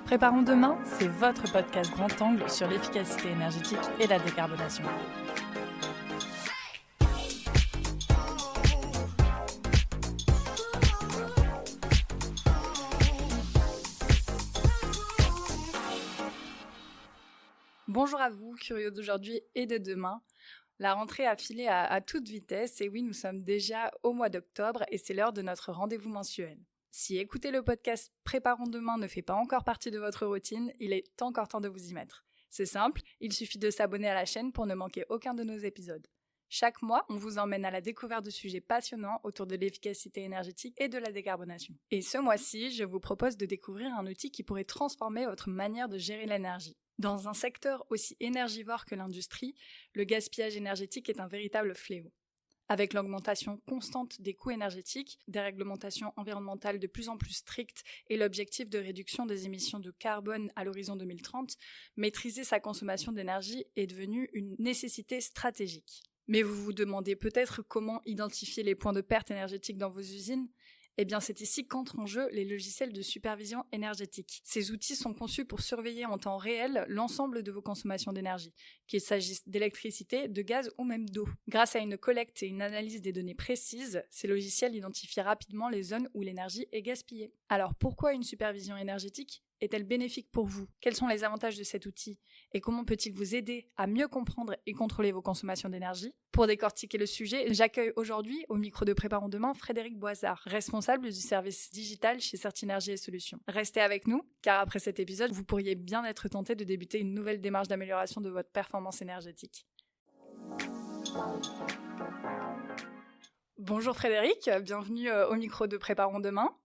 Préparons demain, c'est votre podcast grand angle sur l'efficacité énergétique et la décarbonation. Bonjour à vous, curieux d'aujourd'hui et de demain. La rentrée a filé à toute vitesse et oui, nous sommes déjà au mois d'octobre et c'est l'heure de notre rendez-vous mensuel. Si écouter le podcast Préparons demain ne fait pas encore partie de votre routine, il est encore temps de vous y mettre. C'est simple, il suffit de s'abonner à la chaîne pour ne manquer aucun de nos épisodes. Chaque mois, on vous emmène à la découverte de sujets passionnants autour de l'efficacité énergétique et de la décarbonation. Et ce mois-ci, je vous propose de découvrir un outil qui pourrait transformer votre manière de gérer l'énergie. Dans un secteur aussi énergivore que l'industrie, le gaspillage énergétique est un véritable fléau. Avec l'augmentation constante des coûts énergétiques, des réglementations environnementales de plus en plus strictes et l'objectif de réduction des émissions de carbone à l'horizon 2030, maîtriser sa consommation d'énergie est devenu une nécessité stratégique. Mais vous vous demandez peut-être comment identifier les points de perte énergétique dans vos usines ? Eh bien, c'est ici qu'entrent en jeu les logiciels de supervision énergétique. Ces outils sont conçus pour surveiller en temps réel l'ensemble de vos consommations d'énergie, qu'il s'agisse d'électricité, de gaz ou même d'eau. Grâce à une collecte et une analyse des données précises, ces logiciels identifient rapidement les zones où l'énergie est gaspillée. Alors, pourquoi une supervision énergétique est-elle bénéfique pour vous ? Quels sont les avantages de cet outil ? Et comment peut-il vous aider à mieux comprendre et contrôler vos consommations d'énergie ? Pour décortiquer le sujet, j'accueille aujourd'hui au micro de Préparons demain Frédéric Boisard, responsable du service digital chez Certinergie et Solutions. Restez avec nous, car après cet épisode, vous pourriez bien être tenté de débuter une nouvelle démarche d'amélioration de votre performance énergétique. Bonjour Frédéric, bienvenue au micro de Préparons demain.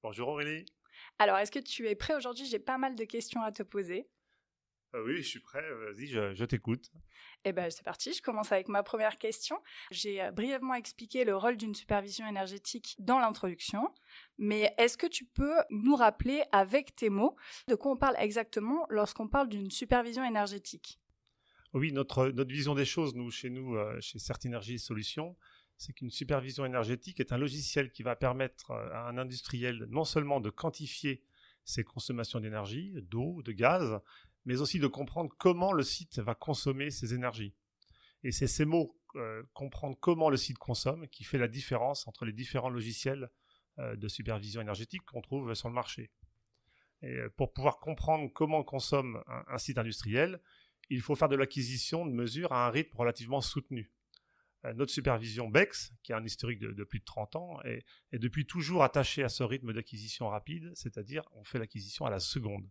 Bonjour Aurélie. Alors, est-ce que tu es prêt aujourd'hui ? J'ai pas mal de questions à te poser. Oui, je suis prêt. Vas-y, je t'écoute. Eh bien, c'est parti. Je commence avec ma première question. J'ai brièvement expliqué le rôle d'une supervision énergétique dans l'introduction. Mais est-ce que tu peux nous rappeler avec tes mots de quoi on parle exactement lorsqu'on parle d'une supervision énergétique ? Oui, notre vision des choses, chez Certinergie et Solutions, c'est qu'une supervision énergétique est un logiciel qui va permettre à un industriel non seulement de quantifier ses consommations d'énergie, d'eau, de gaz, mais aussi de comprendre comment le site va consommer ces énergies. Et c'est ces mots, comprendre comment le site consomme, qui fait la différence entre les différents logiciels de supervision énergétique qu'on trouve sur le marché. Et pour pouvoir comprendre comment consomme un site industriel, il faut faire de l'acquisition de mesures à un rythme relativement soutenu. Notre supervision BEX, qui a un historique de plus de 30 ans, est depuis toujours attachée à ce rythme d'acquisition rapide, c'est-à-dire on fait l'acquisition à la seconde.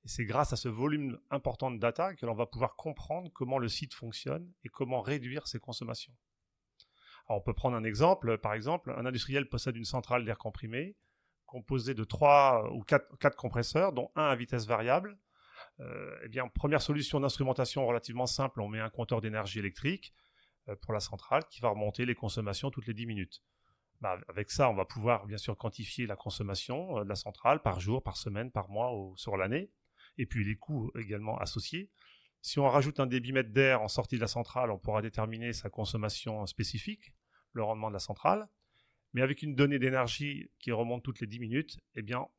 Et c'est grâce à ce volume important de data que l'on va pouvoir comprendre comment le site fonctionne et comment réduire ses consommations. Alors on peut prendre un exemple. Par exemple, un industriel possède une centrale d'air comprimé composée de 3 ou 4 compresseurs, dont un à vitesse variable. Première solution d'instrumentation relativement simple, on met un compteur d'énergie électrique pour la centrale qui va remonter les consommations toutes les 10 minutes. Avec ça, on va pouvoir bien sûr quantifier la consommation de la centrale par jour, par semaine, par mois ou sur l'année, et puis les coûts également associés. Si on rajoute un débitmètre d'air en sortie de la centrale, on pourra déterminer sa consommation spécifique, le rendement de la centrale. Mais avec une donnée d'énergie qui remonte toutes les 10 minutes,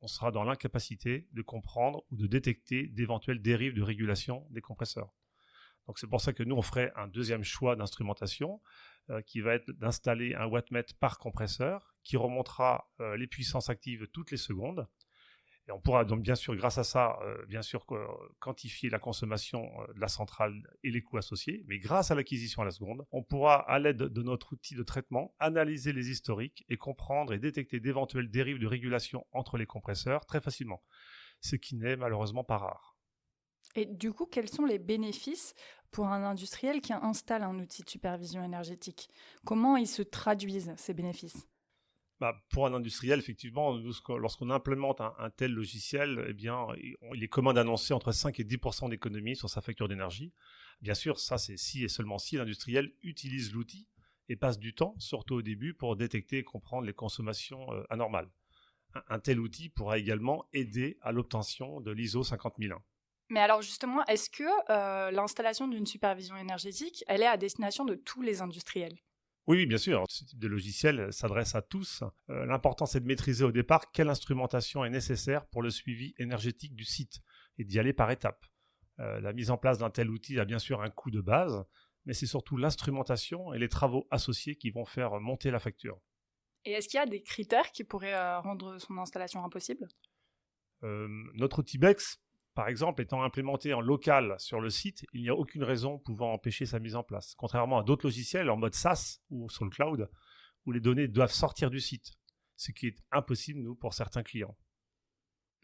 on sera dans l'incapacité de comprendre ou de détecter d'éventuelles dérives de régulation des compresseurs. Donc c'est pour ça que nous, on ferait un deuxième choix d'instrumentation qui va être d'installer un wattmètre par compresseur qui remontera les puissances actives toutes les secondes. Et on pourra donc bien sûr, grâce à ça, quantifier la consommation de la centrale et les coûts associés. Mais grâce à l'acquisition à la seconde, on pourra, à l'aide de notre outil de traitement, analyser les historiques et comprendre et détecter d'éventuelles dérives de régulation entre les compresseurs très facilement, ce qui n'est malheureusement pas rare. Et du coup, quels sont les bénéfices pour un industriel qui installe un outil de supervision énergétique ? Comment ils se traduisent, ces bénéfices ? Pour un industriel, effectivement, lorsqu'on implémente un tel logiciel, il est commun d'annoncer entre 5 et 10% d'économie sur sa facture d'énergie. Bien sûr, ça c'est si et seulement si l'industriel utilise l'outil et passe du temps, surtout au début, pour détecter et comprendre les consommations anormales. Un tel outil pourra également aider à l'obtention de l'ISO 50001. Mais alors justement, est-ce que l'installation d'une supervision énergétique, elle est à destination de tous les industriels ? Oui, bien sûr, ce type de logiciel s'adresse à tous. L'important, c'est de maîtriser au départ quelle instrumentation est nécessaire pour le suivi énergétique du site et d'y aller par étapes. La mise en place d'un tel outil a bien sûr un coût de base, mais c'est surtout l'instrumentation et les travaux associés qui vont faire monter la facture. Et est-ce qu'il y a des critères qui pourraient rendre son installation impossible? Notre outil BEX, par exemple, étant implémenté en local sur le site, il n'y a aucune raison pouvant empêcher sa mise en place, contrairement à d'autres logiciels en mode SaaS ou sur le cloud, où les données doivent sortir du site, ce qui est impossible, nous, pour certains clients.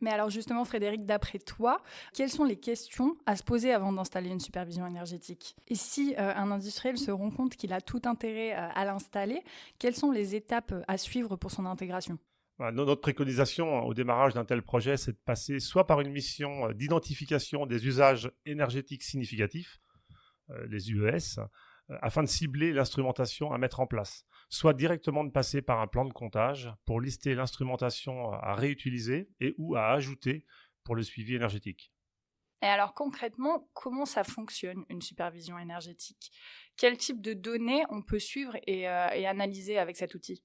Mais alors justement, Frédéric, d'après toi, quelles sont les questions à se poser avant d'installer une supervision énergétique? Et si un industriel se rend compte qu'il a tout intérêt à l'installer, quelles sont les étapes à suivre pour son intégration? Notre préconisation au démarrage d'un tel projet, c'est de passer soit par une mission d'identification des usages énergétiques significatifs, les UES, afin de cibler l'instrumentation à mettre en place, soit directement de passer par un plan de comptage pour lister l'instrumentation à réutiliser et ou à ajouter pour le suivi énergétique. Et alors concrètement, comment ça fonctionne une supervision énergétique? Quel type de données on peut suivre et analyser avec cet outil?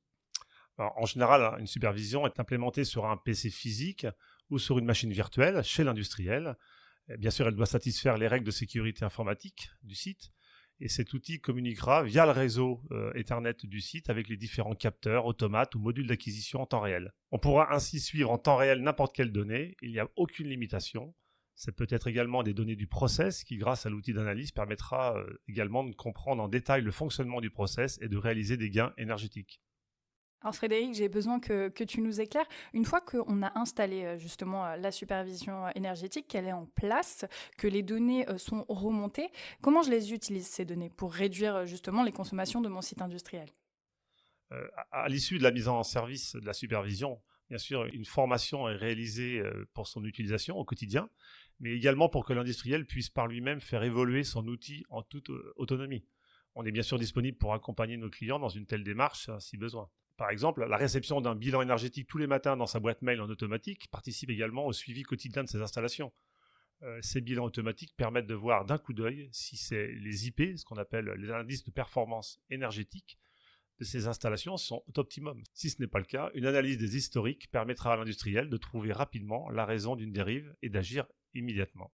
Alors, en général, une supervision est implémentée sur un PC physique ou sur une machine virtuelle chez l'industriel. Et bien sûr, elle doit satisfaire les règles de sécurité informatique du site. Et cet outil communiquera via le réseau Ethernet du site avec les différents capteurs, automates ou modules d'acquisition en temps réel. On pourra ainsi suivre en temps réel n'importe quelle donnée, il n'y a aucune limitation. Ça peut être également des données du process qui, grâce à l'outil d'analyse, permettra également de comprendre en détail le fonctionnement du process et de réaliser des gains énergétiques. Alors Frédéric, j'ai besoin que tu nous éclaires. Une fois qu'on a installé justement la supervision énergétique, qu'elle est en place, que les données sont remontées, comment je les utilise ces données pour réduire justement les consommations de mon site industriel? À l'issue de la mise en service de la supervision, bien sûr, une formation est réalisée pour son utilisation au quotidien, mais également pour que l'industriel puisse par lui-même faire évoluer son outil en toute autonomie. On est bien sûr disponible pour accompagner nos clients dans une telle démarche si besoin. Par exemple, la réception d'un bilan énergétique tous les matins dans sa boîte mail en automatique participe également au suivi quotidien de ses installations. Ces bilans automatiques permettent de voir d'un coup d'œil si c'est les IP, ce qu'on appelle les indices de performance énergétique, de ces installations sont au optimum. Si ce n'est pas le cas, une analyse des historiques permettra à l'industriel de trouver rapidement la raison d'une dérive et d'agir immédiatement.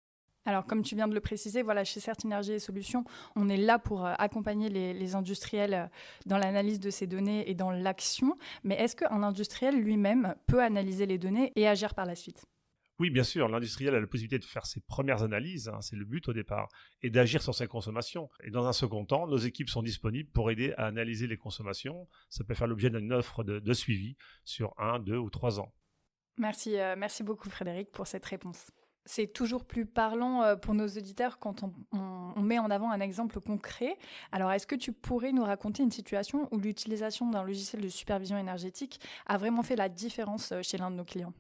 Alors, comme tu viens de le préciser, voilà, chez Certinergie et Solutions, on est là pour accompagner les industriels dans l'analyse de ces données et dans l'action. Mais est-ce qu'un industriel lui-même peut analyser les données et agir par la suite? Oui, bien sûr, l'industriel a la possibilité de faire ses premières analyses, c'est le but au départ, et d'agir sur ses consommations. Et dans un second temps, nos équipes sont disponibles pour aider à analyser les consommations. Ça peut faire l'objet d'une offre de suivi sur 1, 2 ou 3 ans. Merci beaucoup Frédéric pour cette réponse. C'est toujours plus parlant pour nos auditeurs quand on met en avant un exemple concret. Alors, est-ce que tu pourrais nous raconter une situation où l'utilisation d'un logiciel de supervision énergétique a vraiment fait la différence chez l'un de nos clients?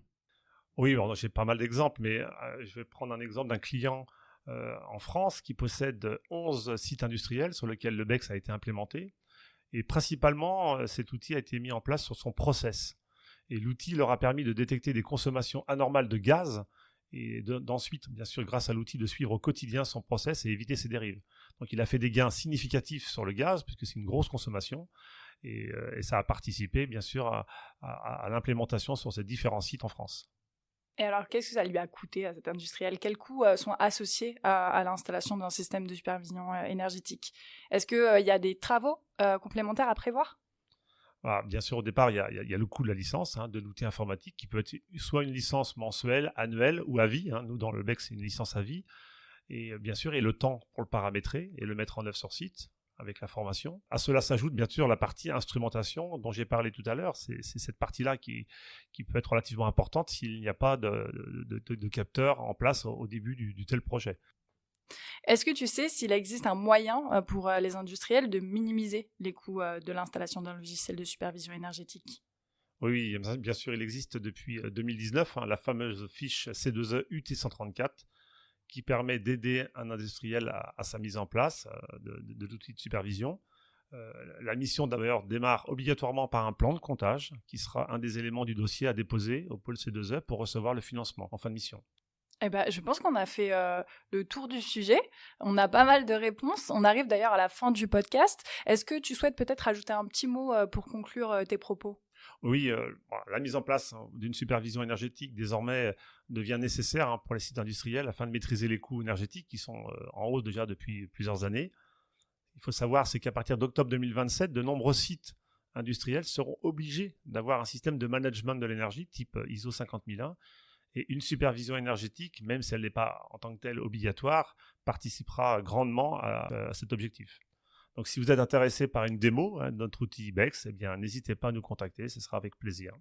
Oui, bon, j'ai pas mal d'exemples, mais je vais prendre un exemple d'un client en France qui possède 11 sites industriels sur lesquels le BEX a été implémenté. Et principalement, cet outil a été mis en place sur son process. Et l'outil leur a permis de détecter des consommations anormales de gaz et d'ensuite, bien sûr, grâce à l'outil, de suivre au quotidien son process et éviter ses dérives. Donc il a fait des gains significatifs sur le gaz, puisque c'est une grosse consommation, et ça a participé, bien sûr, à l'implémentation sur ces différents sites en France. Et alors, qu'est-ce que ça lui a coûté à cet industriel? Quels coûts sont associés à l'installation d'un système de supervision énergétique? Est-ce qu'il y a des travaux complémentaires à prévoir? Voilà, bien sûr, au départ, il y a le coût de la licence, de l'outil informatique, qui peut être soit une licence mensuelle, annuelle ou à vie. Nous, dans le BEC, c'est une licence à vie. Et bien sûr, et le temps pour le paramétrer et le mettre en œuvre sur site avec la formation. À cela s'ajoute bien sûr la partie instrumentation dont j'ai parlé tout à l'heure. C'est cette partie-là qui peut être relativement importante s'il n'y a pas de capteur en place au début du tel projet. Est-ce que tu sais s'il existe un moyen pour les industriels de minimiser les coûts de l'installation d'un logiciel de supervision énergétique? Oui, bien sûr, il existe depuis 2019 la fameuse fiche C2E UT134 qui permet d'aider un industriel à sa mise en place de l'outil de supervision. La mission d'ailleurs démarre obligatoirement par un plan de comptage qui sera un des éléments du dossier à déposer au pôle C2E pour recevoir le financement en fin de mission. Eh ben, je pense qu'on a fait le tour du sujet. On a pas mal de réponses. On arrive d'ailleurs à la fin du podcast. Est-ce que tu souhaites peut-être ajouter un petit mot pour conclure tes propos ? Oui, la mise en place d'une supervision énergétique désormais devient nécessaire pour les sites industriels afin de maîtriser les coûts énergétiques qui sont en hausse déjà depuis plusieurs années. Il faut savoir, c'est qu'à partir d'octobre 2027, de nombreux sites industriels seront obligés d'avoir un système de management de l'énergie type ISO 50001 et une supervision énergétique, même si elle n'est pas en tant que telle obligatoire, participera grandement à cet objectif. Donc si vous êtes intéressé par une démo de notre outil BEX, eh bien n'hésitez pas à nous contacter, ce sera avec plaisir.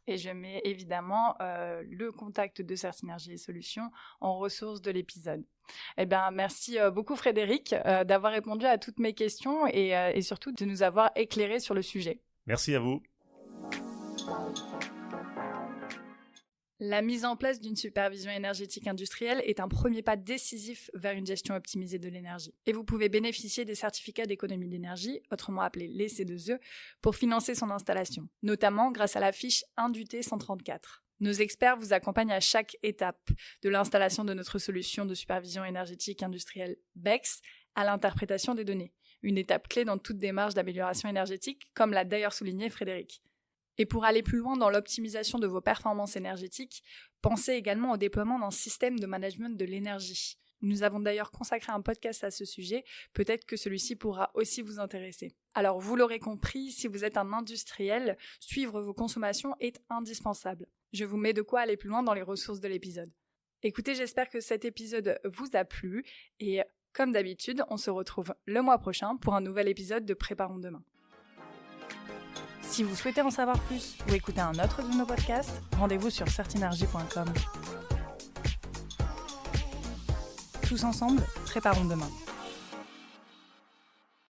Et je mets évidemment le contact de Certinergie et Solutions en ressources de l'épisode. Eh bien, merci beaucoup Frédéric d'avoir répondu à toutes mes questions et surtout de nous avoir éclairés sur le sujet. Merci à vous. La mise en place d'une supervision énergétique industrielle est un premier pas décisif vers une gestion optimisée de l'énergie. Et vous pouvez bénéficier des certificats d'économie d'énergie, autrement appelés les C2E, pour financer son installation, notamment grâce à la fiche 1 du T 134. Nos experts vous accompagnent à chaque étape, de l'installation de notre solution de supervision énergétique industrielle BEX à l'interprétation des données, une étape clé dans toute démarche d'amélioration énergétique, comme l'a d'ailleurs souligné Frédéric. Et pour aller plus loin dans l'optimisation de vos performances énergétiques, pensez également au déploiement d'un système de management de l'énergie. Nous avons d'ailleurs consacré un podcast à ce sujet, peut-être que celui-ci pourra aussi vous intéresser. Alors vous l'aurez compris, si vous êtes un industriel, suivre vos consommations est indispensable. Je vous mets de quoi aller plus loin dans les ressources de l'épisode. Écoutez, j'espère que cet épisode vous a plu et comme d'habitude, on se retrouve le mois prochain pour un nouvel épisode de Préparons demain. Si vous souhaitez en savoir plus ou écouter un autre de nos podcasts, rendez-vous sur certinergie.com. Tous ensemble, préparons demain.